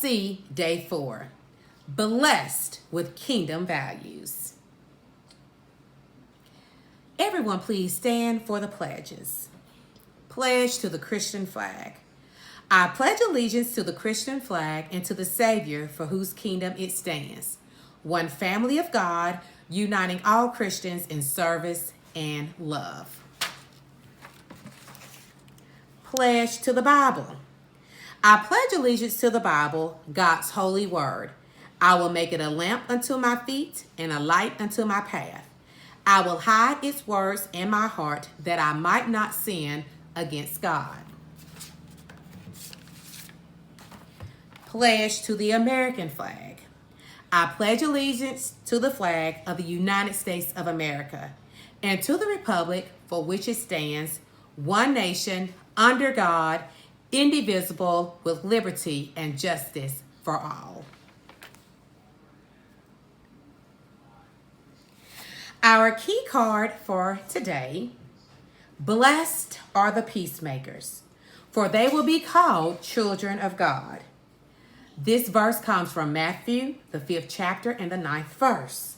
see day 4. Blessed with kingdom values. Everyone please stand for the pledges. Pledge to the Christian flag. I pledge allegiance to the Christian flag and to the Savior for whose kingdom it stands. One family of God, uniting all Christians in service and love. Pledge to the Bible. I pledge allegiance to the Bible, God's holy word. I will make it a lamp unto my feet and a light unto my path. I will hide its words in my heart that I might not sin against God. Pledge to the American flag. I pledge allegiance to the flag of the United States of America and to the republic for which it stands, one nation, under God, indivisible, with liberty and justice for all. Our key card for today: blessed are the peacemakers, for they will be called children of God. This verse comes from Matthew, the 5th chapter and the 9th verse.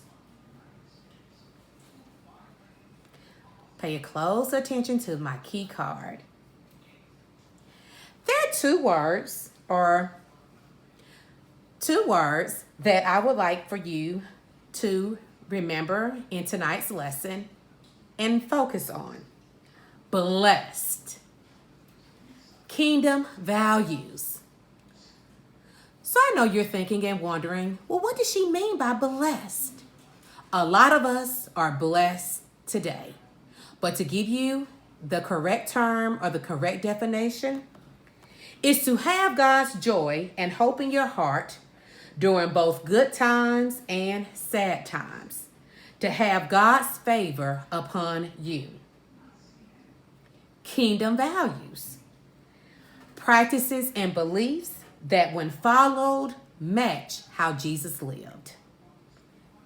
Pay close attention to my key card. There are two words that I would like for you to remember in tonight's lesson and focus on. Blessed. Kingdom values. So I know you're thinking and wondering, well, what does she mean by blessed? A lot of us are blessed today. But to give you the correct term or the correct definition, is to have God's joy and hope in your heart during both good times and sad times. To have God's favor upon you. Kingdom values. Practices and beliefs that when followed match how Jesus lived.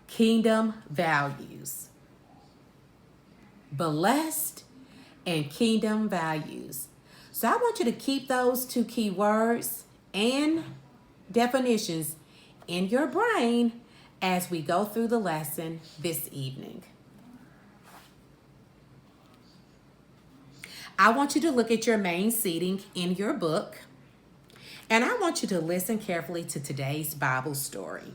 Kingdom values. Blessed and kingdom values. So I want you to keep those two key words and definitions in your brain as we go through the lesson this evening. I want you to look at your main seating in your book, and I want you to listen carefully to today's Bible story.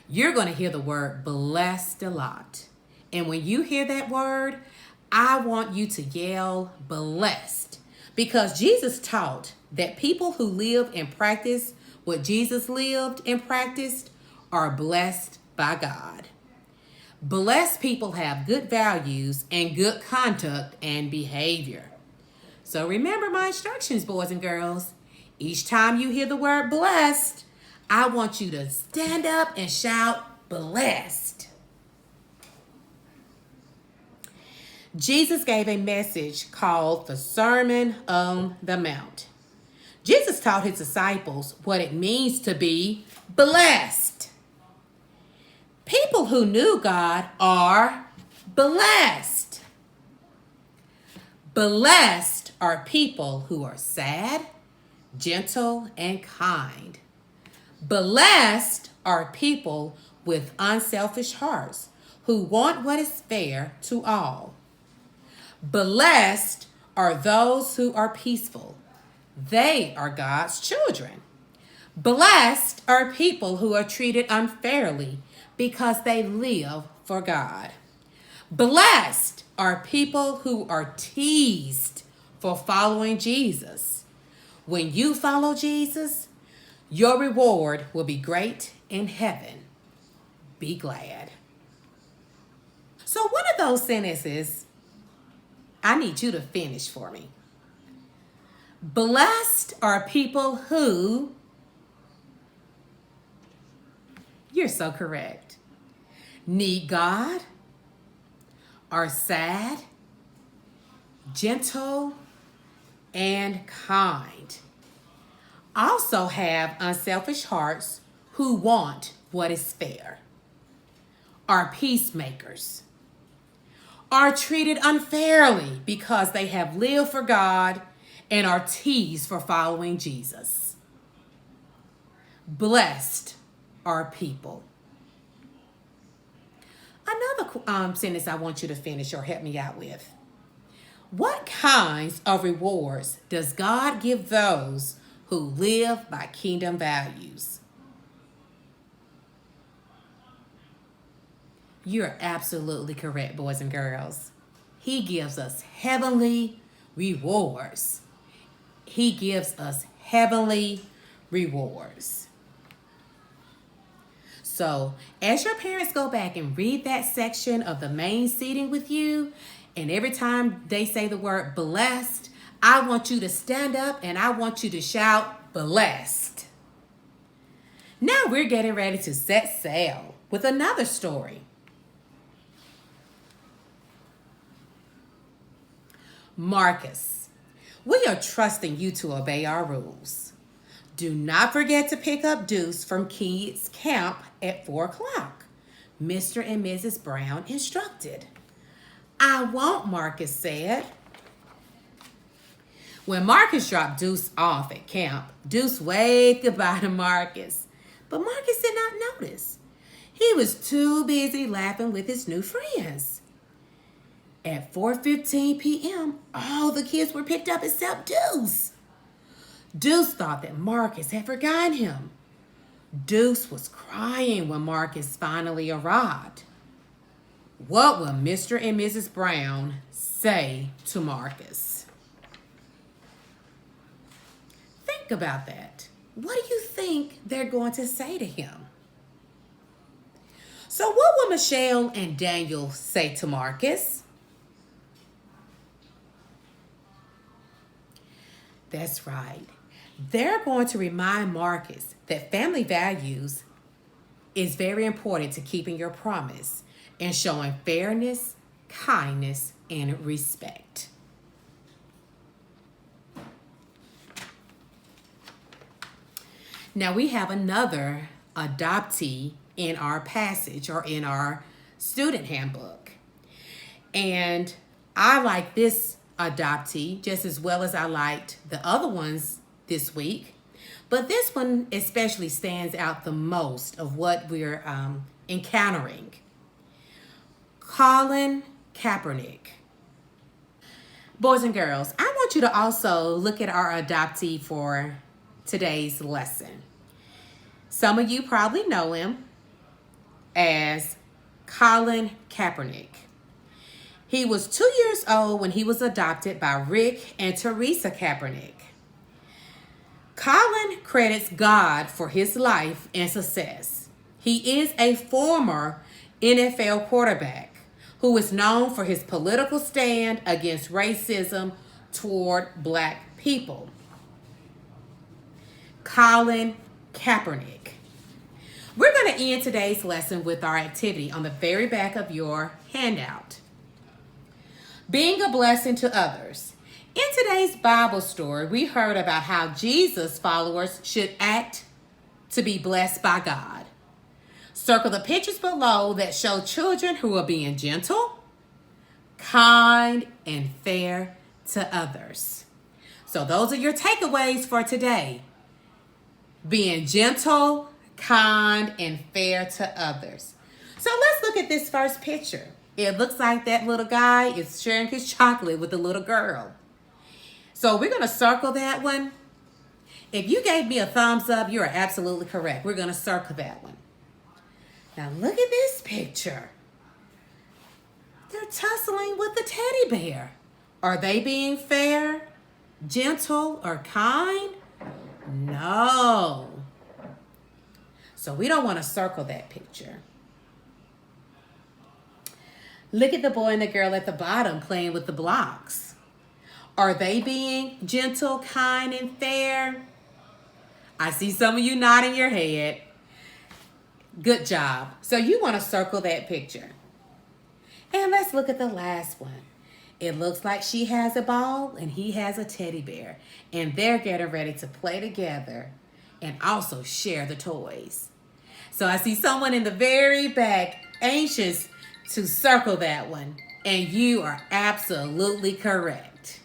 You're going to hear the word blessed a lot. And when you hear that word, I want you to yell blessed, because Jesus taught that people who live and practice what Jesus lived and practiced are blessed by God. Blessed people have good values and good conduct and behavior. So remember my instructions, boys and girls. Each time you hear the word blessed, I want you to stand up and shout blessed. Jesus gave a message called the Sermon on the Mount. Jesus taught his disciples what it means to be blessed. People who knew God are blessed. Blessed are people who are sad, gentle, and kind. Blessed are people with unselfish hearts who want what is fair to all. Blessed are those who are peaceful. They are God's children. Blessed are people who are treated unfairly because they live for God. Blessed are people who are teased for following Jesus. When you follow Jesus, your reward will be great in heaven. Be glad. So one of those sentences I need you to finish for me. Blessed are people who, you're so correct, need God, are sad, gentle, and kind. Also have unselfish hearts who want what is fair. Are peacemakers. Are treated unfairly because they have lived for God and are teased for following Jesus. Blessed are people. Another sentence I want you to finish or help me out with. What kinds of rewards does God give those who live by kingdom values? You're absolutely correct, boys and girls. He gives us heavenly rewards. He gives us heavenly rewards. So, as your parents go back and read that section of the main seating with you, and every time they say the word blessed, I want you to stand up and I want you to shout, blessed. Now we're getting ready to set sail with another story. Marcus, we are trusting you to obey our rules. Do not forget to pick up Deuce from kids camp at 4 o'clock. Mr. and Mrs. Brown instructed. I won't, Marcus said. When Marcus dropped Deuce off at camp, Deuce waved goodbye to Marcus. But Marcus did not notice. He was too busy laughing with his new friends. At 4:15 p.m., all the kids were picked up except Deuce. Deuce thought that Marcus had forgotten him. Deuce was crying when Marcus finally arrived. What will Mr. and Mrs. Brown say to Marcus? Think about that. What do you think they're going to say to him? So what will Michelle and Daniel say to Marcus? That's right. They're going to remind Marcus that family values is very important to keeping your promise and showing fairness, kindness, and respect. Now we have another adoptee in our passage or in our student handbook. And I like this adoptee just as well as I liked the other ones this week. But this one especially stands out the most of what we're encountering. Colin Kaepernick. Boys and girls, I want you to also look at our adoptee for today's lesson. Some of you probably know him as Colin Kaepernick. He was 2 years old when he was adopted by Rick and Teresa Kaepernick. Colin credits God for his life and success. He is a former NFL quarterback who is known for his political stand against racism toward black people. Colin Kaepernick. We're going to end today's lesson with our activity on the very back of your handout. Being a blessing to others. In today's Bible story, we heard about how Jesus' followers should act to be blessed by God. Circle the pictures below that show children who are being gentle, kind, and fair to others. So those are your takeaways for today. Being gentle, kind, and fair to others. So let's look at this first picture. It looks like that little guy is sharing his chocolate with the little girl. So we're going to circle that one. If you gave me a thumbs up, you are absolutely correct. We're going to circle that one. Now look at this picture. They're tussling with the teddy bear. Are they being fair, gentle, or kind? No. So we don't want to circle that picture. Look at the boy and the girl at the bottom playing with the blocks. Are they being gentle, kind, and fair? I see some of you nodding your head. Good job. So you want to circle that picture. And let's look at the last one. It looks like she has a ball and he has a teddy bear. And they're getting ready to play together and also share the toys. So I see someone in the very back anxious to circle that one. And you are absolutely correct.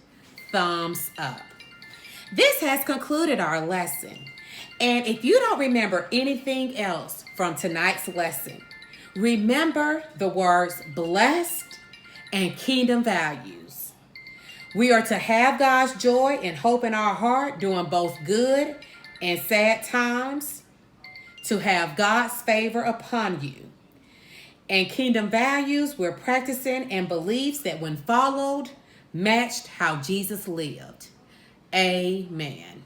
Thumbs up. This has concluded our lesson. And if you don't remember anything else from tonight's lesson, remember the words blessed and kingdom values. We are to have God's joy and hope in our heart during both good and sad times, to have God's favor upon you. And kingdom values we're practicing and beliefs that when followed matched how Jesus lived. Amen.